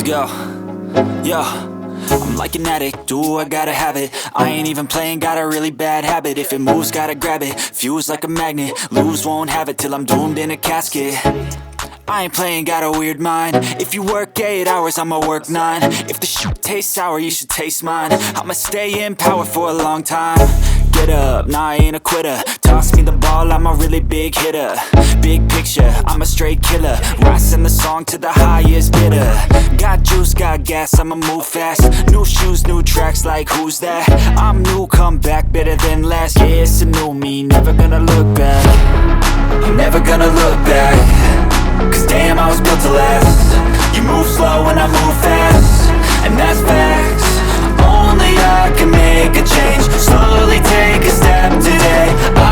Let's go. Yo, I'm like an addict, do I gotta have it. I ain't even playing, got a really bad habit. If it moves, gotta grab it, fuse like a magnet. Lose, won't have it till I'm doomed in a casket. I ain't playing, got a weird mind. If you work 8 hours, I'ma work 9. If the shit tastes sour, you should taste mine. I'ma stay in power for a long time. Get up, nah, I ain't a quitter. Toss me the ball, I'm a really big hitter. Big picture, I'm a straight killer. Rising the song to the highest bidder. Got juice, got gas, I'ma move fast. New shoes, new tracks, like who's that? I'm new, come back, better than last. Yeah, it's a new me, never gonna look back. I'm never gonna look back. Cause damn, I was built to last. You move slow and I move fast, and that's facts. Only I can make a change. Slowly take a step today.